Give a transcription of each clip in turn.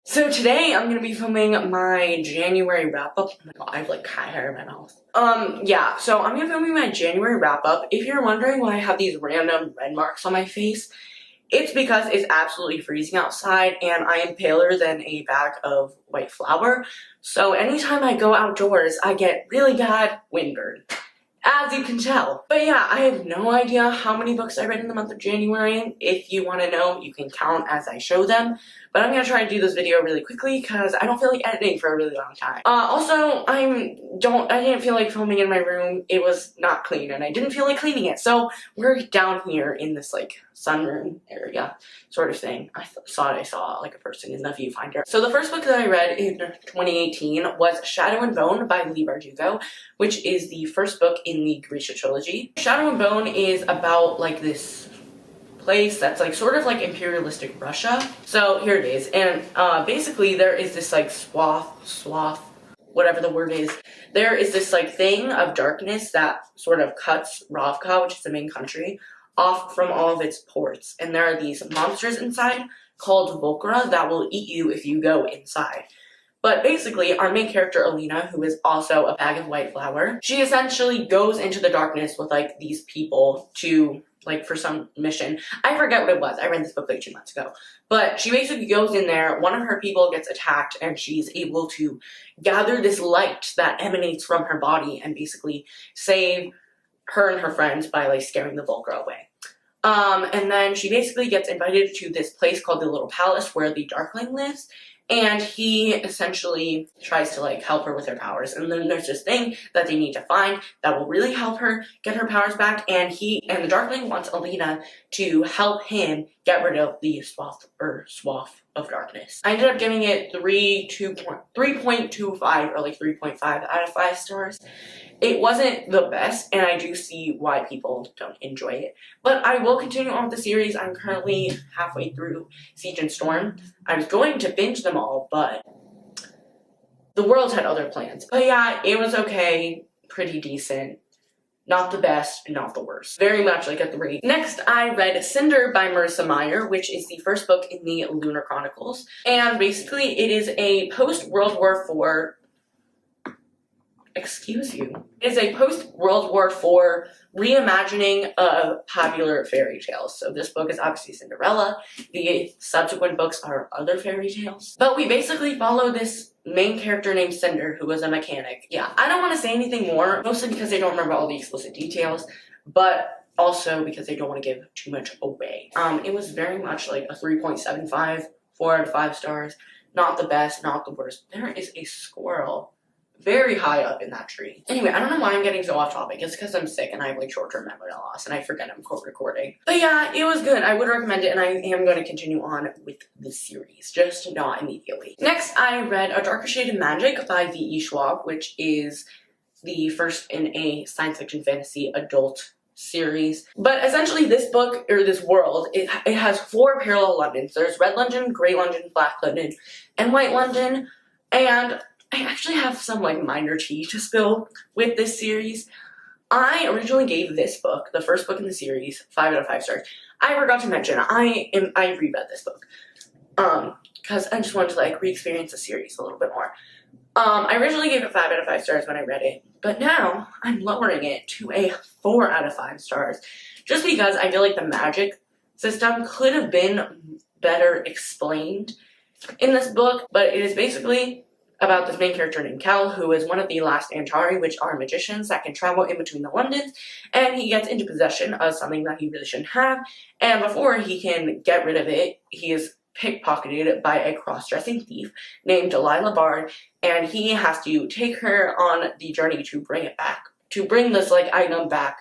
So today I'm gonna be filming my January wrap-up. Oh my god, I have like cat hair in my mouth. Yeah, so I'm gonna be filming my January wrap-up. If you're wondering why I have these random red marks on my face, it's because it's absolutely freezing outside and I am paler than a bag of white flour. So anytime I go outdoors, I get really bad windburn, as you can tell. But yeah, I have no idea how many books I read in the month of January. If you want to know, you can count as I show them. But I'm going to try to do this video really quickly because I don't feel like editing for a really long time. Also, I didn't feel like filming in my room. It was not clean and I didn't feel like cleaning it. So we're down here in this like sunroom area sort of thing. I saw like a person in the viewfinder. So the first book that I read in 2018 was Shadow and Bone by Leigh Bardugo, which is the first book in the Grisha trilogy. Shadow and Bone is about like this place that's like sort of like imperialistic Russia. So here it is, and basically there is this like swath, whatever the word is. There is this like thing of darkness that sort of cuts Ravka, which is the main country, off from all of its ports, and there are these monsters inside called Volkra that will eat you if you go inside. But basically, our main character, Alina, who is also a bag of white flour, she essentially goes into the darkness with, like, these people to, like, for some mission. I forget what it was. I read this book, like, 2 months ago. But she basically goes in there, one of her people gets attacked, and she's able to gather this light that emanates from her body and basically save her and her friends by, like, scaring the Volkra away. And then she basically gets invited to this place called the Little Palace where the Darkling lives. And he essentially tries to like help her with her powers. And then there's this thing that they need to find that will really help her get her powers back. And the Darkling wants Alina to help him get rid of the swath of darkness. I ended up giving it 3.25 or like 3.5 out of 5 stars. It wasn't the best, and I do see why people don't enjoy it. But I will continue on with the series. I'm currently halfway through Siege and Storm. I was going to binge them all, but the world had other plans. But yeah, it was okay, pretty decent. Not the best, not the worst. Very much like a 3. Next, I read Cinder by Marissa Meyer, which is the first book in the Lunar Chronicles. And basically, it is a post-World War IV It is a post-World War IV reimagining of popular fairy tales. So this book is obviously Cinderella. The subsequent books are other fairy tales. But we basically follow this main character named Cinder, who was a mechanic. Yeah, I don't want to say anything more, mostly because I don't remember all the explicit details, but also because I don't want to give too much away. It was very much like a 3.75, 4 out of 5 stars. Not the best, not the worst. There is a squirrel very high up in that tree. Anyway, I don't know why I'm getting so off topic. It's because I'm sick and I have like short-term memory loss and I forget I'm recording. But yeah, it was good. I would recommend it and I am going to continue on with the series, just not immediately. Next, I read A Darker Shade of Magic by V.E. Schwab, which is the first in a science fiction fantasy adult series. But essentially this book, or this world, it has 4 parallel Londons. There's Red London, Grey London, Black London, and White London. And I actually have some like minor tea to spill with this series. I originally gave this book, the first book in the series, 5 out of 5 stars. I forgot to mention, I reread this book. Because I just wanted to like re-experience the series a little bit more. I originally gave it 5 out of 5 stars when I read it, but now I'm lowering it to a 4 out of 5 stars. Just because I feel like the magic system could have been better explained in this book, but it is basically about this main character named Kel, who is one of the last Antari, which are magicians that can travel in between the Londons, and he gets into possession of something that he really shouldn't have, and before he can get rid of it, he is pickpocketed by a cross-dressing thief named Delilah Bard, and he has to take her on the journey to bring it back, to bring this like item back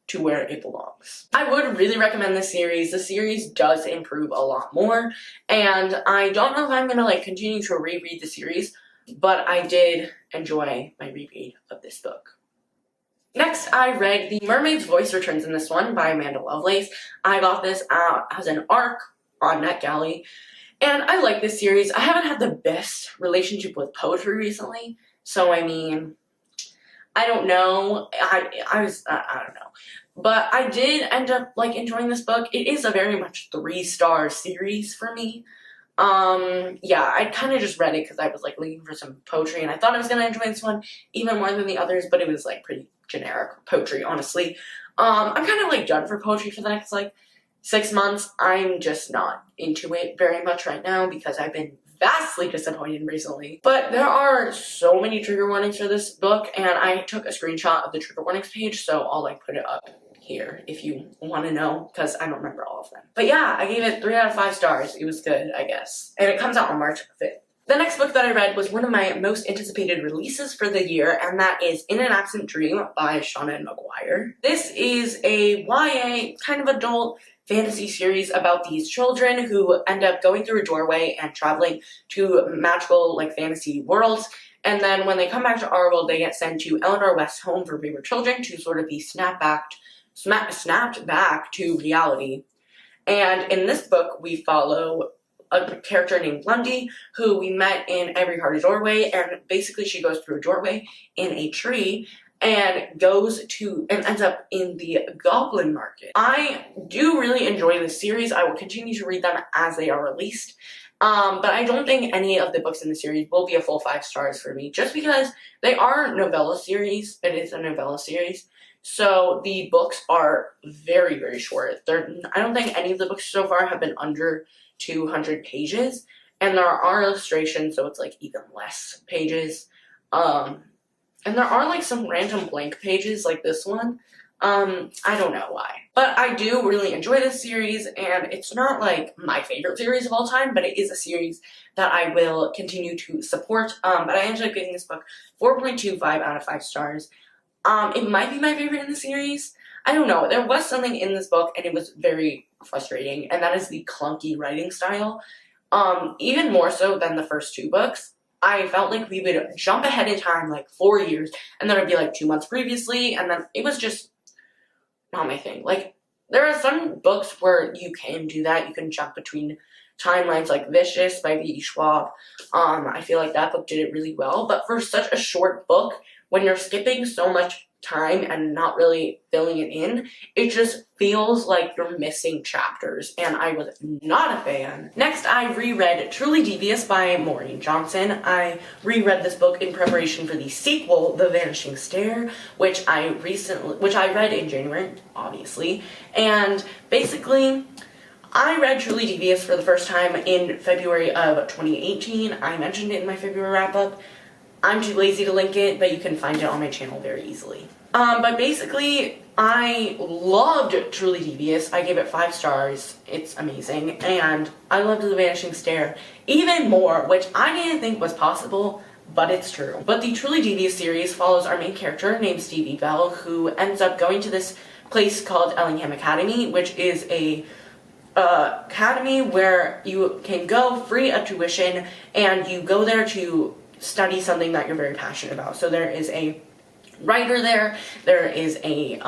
to where it belongs. I would really recommend this series. The series does improve a lot more, and I don't know if I'm gonna like continue to reread the series, but I did enjoy my reread of this book. Next, I read The Mermaid's Voice Returns in this one by Amanda Lovelace. I got this as an ARC on NetGalley, and I like this series. I haven't had the best relationship with poetry recently, so I mean, I don't know. I don't know. But I did end up like enjoying this book. It is a very much 3-star series for me. Yeah, I kind of just read it because I was like looking for some poetry, and I thought I was gonna enjoy this one even more than the others, but it was like pretty generic poetry, honestly. I'm kind of like done for poetry for the next like 6 months. I'm just not into it very much right now because I've been vastly disappointed recently. But there are so many trigger warnings for this book, and I took a screenshot of the trigger warnings page, so I'll like put it up here if you want to know, because I don't remember all of them. But yeah, I gave it 3 out of 5 stars. It was good, I guess. And it comes out on March 5th. The next book that I read was one of my most anticipated releases for the year, and that is In an Absent Dream by Shauna Maguire. This is a YA kind of adult fantasy series about these children who end up going through a doorway and traveling to magical like fantasy worlds. And then when they come back to our world, they get sent to Eleanor West's home for wayward children to sort of be snapped back to reality. And in this book, we follow a character named Lundy, who we met in Every Heart a Doorway, and basically she goes through a doorway in a tree and ends up in the Goblin Market. I do really enjoy this series. I will continue to read them as they are released. But I don't think any of the books in the series will be a full 5 stars for me, just because they are novella series. It is a novella series. So the books are very, very short. I don't think any of the books so far have been under 200 pages. And there are illustrations, so it's like even less pages. And there are like some random blank pages like this one. I don't know why. But I do really enjoy this series, and it's not like my favorite series of all time, but it is a series that I will continue to support. But I ended up giving this book 4.25 out of 5 stars. It might be my favorite in the series. I don't know. There was something in this book, and it was very frustrating, and that is the clunky writing style. Even more so than the first 2 books. I felt like we would jump ahead in time like 4 years, and then it'd be like 2 months previously, and then it was just not my thing. Like, there are some books where you can do that. You can jump between timelines, like Vicious by V.E. Schwab. I feel like that book did it really well, but for such a short book, when you're skipping so much time and not really filling it in, it just feels like you're missing chapters, and I was not a fan. Next, I reread Truly Devious by Maureen Johnson. I reread this book in preparation for the sequel, The Vanishing Stair, which I read in January, obviously, and basically, I read Truly Devious for the first time in February of 2018. I mentioned it in my February wrap-up. I'm too lazy to link it, but you can find it on my channel very easily. But basically, I loved Truly Devious. I gave it 5 stars. It's amazing. And I loved The Vanishing Stair even more, which I didn't think was possible, but it's true. But the Truly Devious series follows our main character named Stevie Bell, who ends up going to this place called Ellingham Academy, which is a academy where you can go free of tuition, and you go there to study something that you're very passionate about. So there is a writer there is a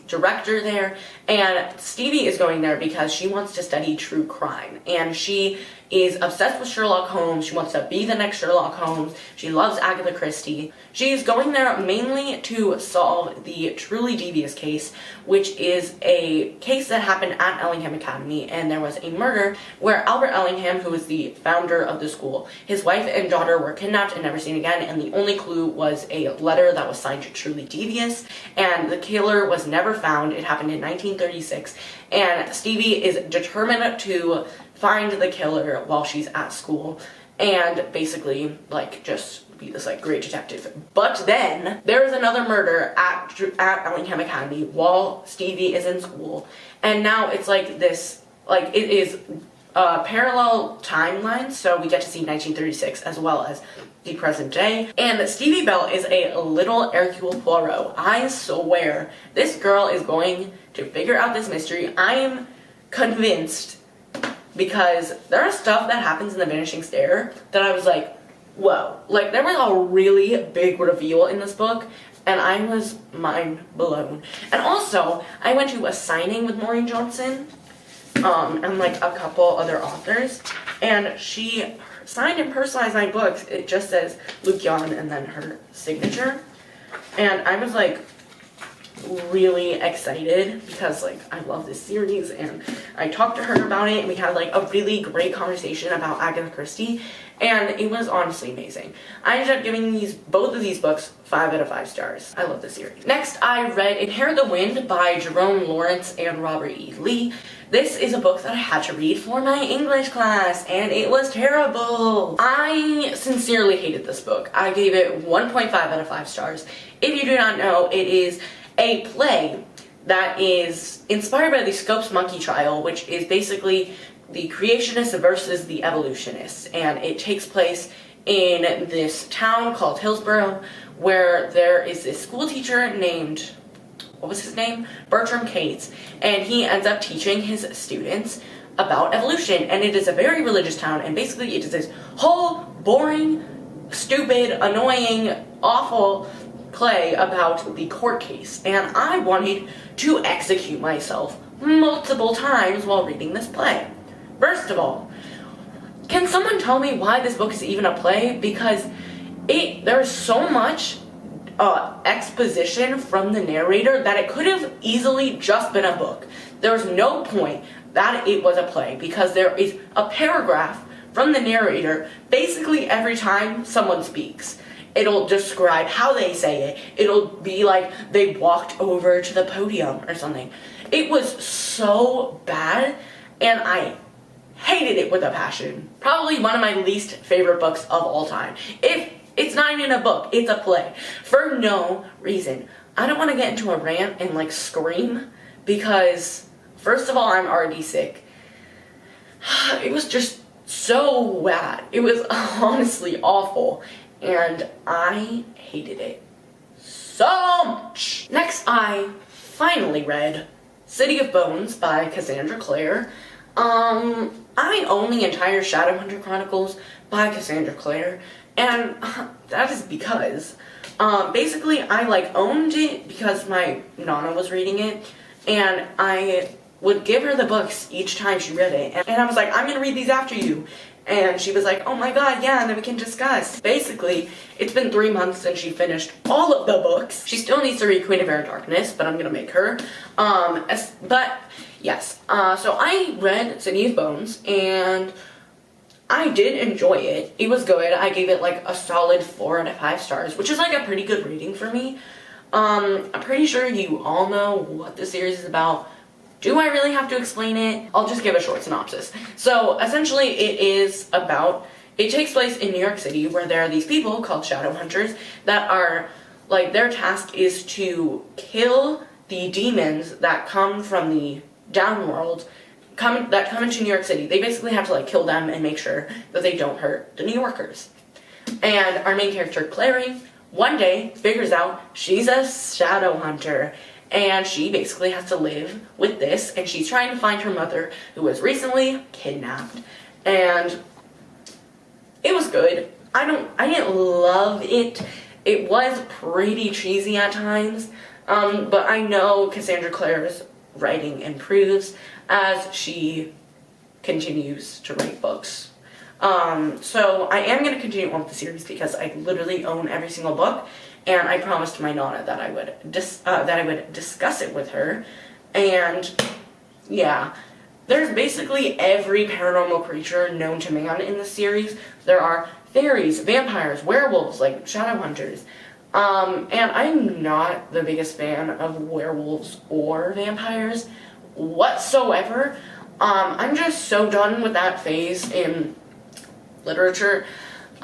director there, and Stevie is going there because she wants to study true crime, and she is obsessed with Sherlock Holmes. She wants to be the next Sherlock Holmes. She loves Agatha Christie. She's going there mainly to solve the Truly Devious case, which is a case that happened at Ellingham Academy, and there was a murder where Albert Ellingham, who was the founder of the school, his wife and daughter were kidnapped and never seen again, and the only clue was a letter that was signed to Truly Devious, and the killer was never found. It happened in 1936, and Stevie is determined to find the killer while she's at school, and basically, like, just be this, like, great detective. But then, there is another murder at Ellingham Academy while Stevie is in school, and now it's, like, this, like, it is parallel timelines, so we get to see 1936 as well as the present day, and Stevie Bell is a little Hercule Poirot. I swear, this girl is going to figure out this mystery. I am convinced, because there is stuff that happens in The Vanishing Stair that I was like, whoa. Like, there was a really big reveal in this book, and I was mind blown. And also, I went to a signing with Maureen Johnson, and like a couple other authors, and she signed and personalized my books. It just says Luke Yon and then her signature. And I was like, really excited because like I love this series, and I talked to her about it, and we had like a really great conversation about Agatha Christie, and it was honestly amazing. I ended up giving both of these books 5 out of 5 stars. I love this series. Next, I read Inherit the Wind by Jerome Lawrence and Robert E. Lee. This is a book that I had to read for my English class, and it was terrible. I sincerely hated this book. I gave it 1.5 out of 5 stars. If you do not know, it is a play that is inspired by the Scopes Monkey trial, which is basically the creationists versus the evolutionists, and it takes place in this town called Hillsborough, where there is this school teacher named, what was his name? Bertram Cates, and he ends up teaching his students about evolution, and it is a very religious town, and basically it is this whole boring, stupid, annoying, awful play about the court case, and I wanted to execute myself multiple times while reading this play. First of all, can someone tell me why this book is even a play? Because there's so much exposition from the narrator that it could have easily just been a book. There's no point that it was a play, because there is a paragraph from the narrator basically every time someone speaks. It'll describe how they say it. It'll be like they walked over to the podium or something. It was so bad, and I hated it with a passion. Probably one of my least favorite books of all time. If it's not even a book, it's a play. For no reason. I don't want to get into a rant and like scream, because first of all, I'm already sick. It was just so bad. It was honestly awful, and I hated it so much. Next, I finally read City of Bones by Cassandra Clare. I own the entire Shadowhunter Chronicles by Cassandra Clare, and that is because basically I like owned it because my Nana was reading it, and I would give her the books each time she read it, and I was like, I'm gonna read these after you. And she was like, oh my god, yeah, and then we can discuss. Basically, it's been 3 months since she finished all of the books. She still needs to read Queen of Air and Darkness, but I'm gonna make her. But yes, so I read City of Bones, and I did enjoy it. It was good. I gave it like a solid 4 out of 5 stars, which is like a pretty good rating for me. I'm pretty sure you all know what the series is about. Do I really have to explain it? I'll just give a short synopsis. So essentially it takes place in New York City, where there are these people called Shadowhunters that are, like, their task is to kill the demons that come from the downworld, that come into New York City. They basically have to like kill them and make sure that they don't hurt the New Yorkers. And our main character, Clary, one day figures out she's a Shadowhunter, and she basically has to live with this, and she's trying to find her mother, who was recently kidnapped. And it was good. I didn't love it. It was pretty cheesy at times, but I know Cassandra Clare's writing improves as she continues to write books. So I am going to continue on with the series because I literally own every single book, and I promised my Nana that I would discuss it with her. And yeah, there's basically every paranormal creature known to man in the series. There are fairies, vampires, werewolves, like Shadowhunters. And I'm not the biggest fan of werewolves or vampires whatsoever. I'm just so done with that phase in literature.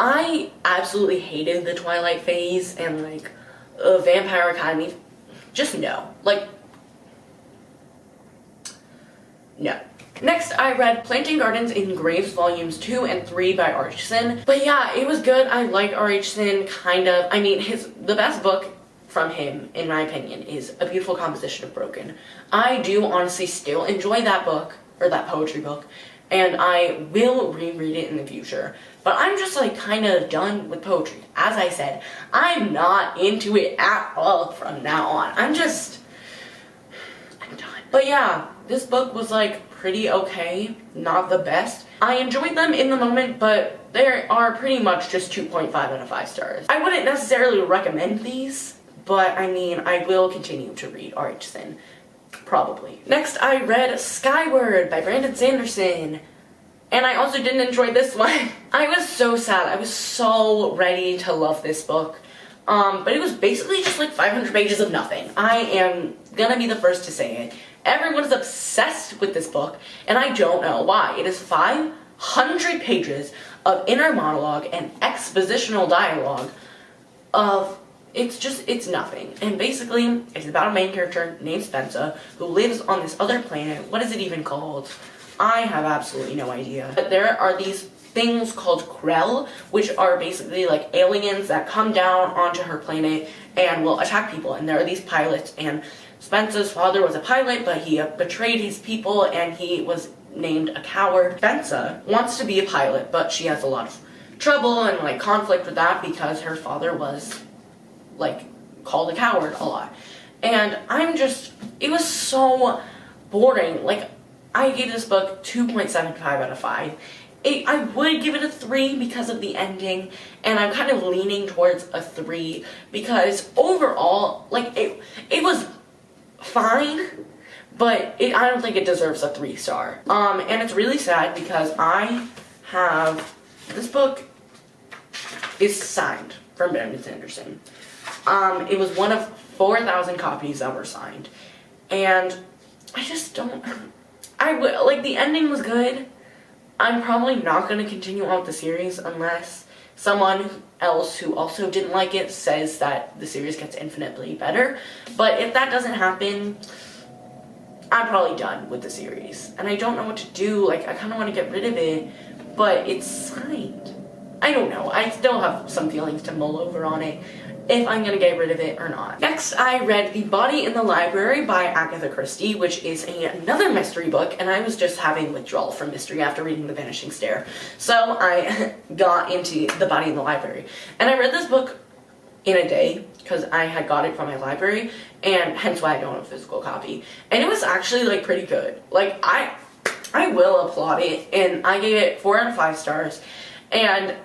I absolutely hated the Twilight phase and like Vampire Academy. Just no. Like, no. Next, I read Planting Gardens in Graves Volumes 2 and 3 by R.H. Sin. But yeah, it was good. I like R.H. Sin, kind of. I mean, the best book from him, in my opinion, is A Beautiful Composition of Broken. I do honestly still enjoy that book, or that poetry book, and I will reread it in the future. But I'm just like kind of done with poetry. As I said, I'm not into it at all from now on. I'm done. But yeah, this book was like pretty okay, not the best. I enjoyed them in the moment, but they are pretty much just 2.5 out of 5 stars. I wouldn't necessarily recommend these, but I mean, I will continue to read Archson. Probably. Next, I read Skyward by Brandon Sanderson. And I also didn't enjoy this one. I was so sad. I was so ready to love this book. But it was basically just like 500 pages of nothing. I am gonna be the first to say it. Everyone is obsessed with this book, and I don't know why. It is 500 pages of inner monologue and expositional dialogue of, it's nothing. And basically, it's about a main character named Spencer who lives on this other planet. What is it even called? I have absolutely no idea. But there are these things called Krell, which are basically like aliens that come down onto her planet and will attack people. And there are these pilots, and Spencer's father was a pilot, but he betrayed his people and he was named a coward. Spencer wants to be a pilot, but she has a lot of trouble and like conflict with that because her father was like called a coward a lot. And it was so boring. Like, I gave this book 2.75 out of 5. I would give it a 3 because of the ending, and I'm kind of leaning towards a 3 because overall, like, it was fine, but I don't think it deserves a 3-star. And it's really sad because this book is signed from Brandon Sanderson. It was one of 4,000 copies that were signed, and I just don't... the ending was good. I'm probably not going to continue on with the series unless someone else who also didn't like it says that the series gets infinitely better. But if that doesn't happen, I'm probably done with the series. And I don't know what to do. Like, I kind of want to get rid of it, but it's signed. I don't know. I still have some feelings to mull over on it, if I'm gonna get rid of it or not. Next, I read The Body in the Library by Agatha Christie, which is another mystery book, and I was just having withdrawal from mystery after reading The Vanishing Stair. So I got into The Body in the Library. And I read this book in a day, because I had got it from my library, and hence why I don't have a physical copy. And it was actually, like, pretty good. Like, I will applaud it, and I gave it 4 out of 5 stars. And,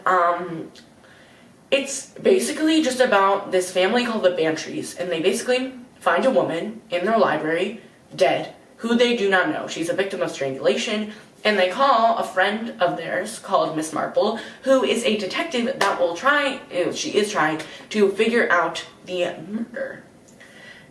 it's basically just about this family called the Bantries, and they basically find a woman in their library, dead, who they do not know. She's a victim of strangulation, and they call a friend of theirs called Miss Marple, who is a detective that will trying to figure out the murder.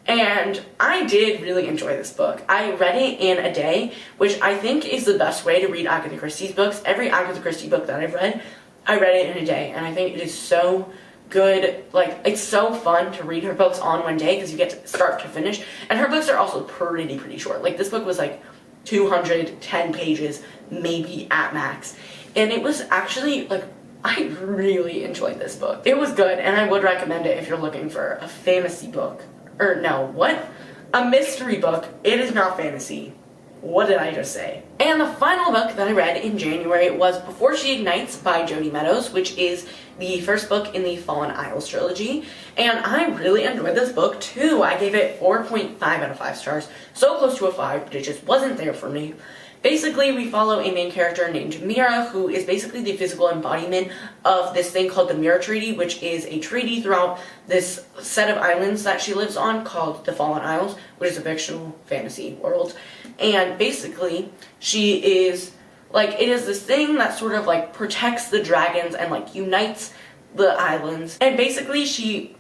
And I did really enjoy this book. I read it in a day, which I think is the best way to read Agatha Christie's books. Every Agatha Christie book that I've read, I read it in a day, and I think it is so good. Like, it's so fun to read her books on one day because you get to start to finish. And her books are also pretty short. Like, this book was like 210 pages, maybe at max. And it was actually, like, I really enjoyed this book. It was good, and I would recommend it if you're looking for a fantasy book. Or no, what? A mystery book. It is not fantasy. What did I just say? And the final book that I read in January was Before She Ignites by Jodi Meadows, which is the first book in the Fallen Isles trilogy. And I really enjoyed this book too. I gave it 4.5 out of 5 stars. So close to a 5, but it just wasn't there for me. Basically, we follow a main character named Mira, who is basically the physical embodiment of this thing called the Mirror Treaty, which is a treaty throughout this set of islands that she lives on called the Fallen Isles, which is a fictional fantasy world. And basically, she is, like, it is this thing that sort of, like, protects the dragons and, like, unites the islands. And basically, she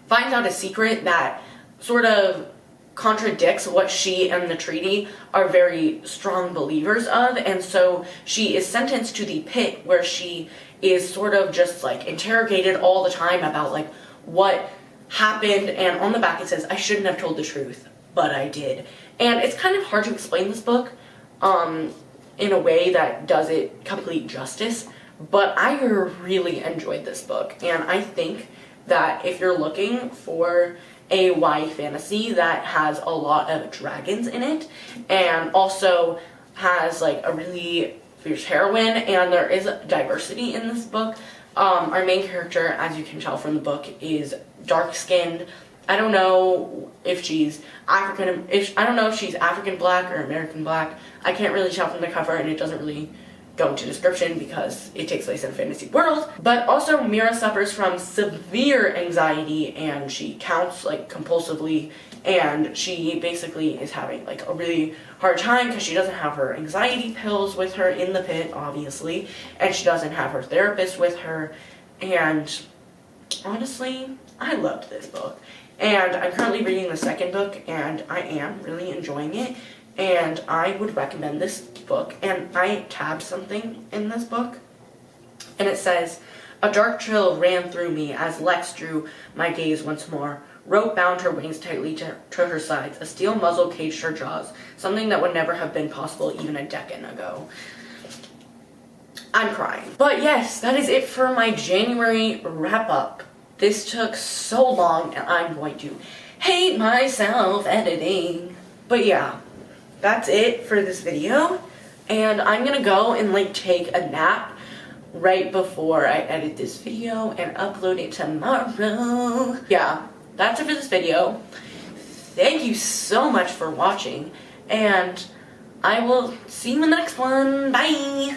finds out a secret that sort of contradicts what she and the treaty are very strong believers of, and so she is sentenced to the pit, where she is sort of just like interrogated all the time about like what happened. And on the back it says, I shouldn't have told the truth, but I did. And it's kind of hard to explain this book in a way that does it complete justice, but I really enjoyed this book. And I think that if you're looking for a YA fantasy that has a lot of dragons in it, and also has like a really fierce heroine, and there is diversity in this book. Our main character, as you can tell from the book, is dark-skinned. I don't know if she's I don't know if she's African black or American black. I can't really tell from the cover, and it doesn't really go into description because it takes place in a fantasy world. But also Mira suffers from severe anxiety and she counts like compulsively, and she basically is having like a really hard time because she doesn't have her anxiety pills with her in the pit, obviously, and she doesn't have her therapist with her. And honestly, I loved this book. And I'm currently reading the second book and I am really enjoying it. And I would recommend this book. And I tabbed something in this book. And it says, "A dark chill ran through me as Lex drew my gaze once more. Rope bound her wings tightly to her sides. A steel muzzle caged her jaws. Something that would never have been possible even a decade ago." I'm crying. But yes, that is it for my January wrap-up. This took so long and I'm going to hate myself editing. But yeah, that's it for this video. And I'm gonna go and like take a nap right before I edit this video and upload it tomorrow. Yeah, that's it for this video. Thank you so much for watching, and I will see you in the next one. Bye!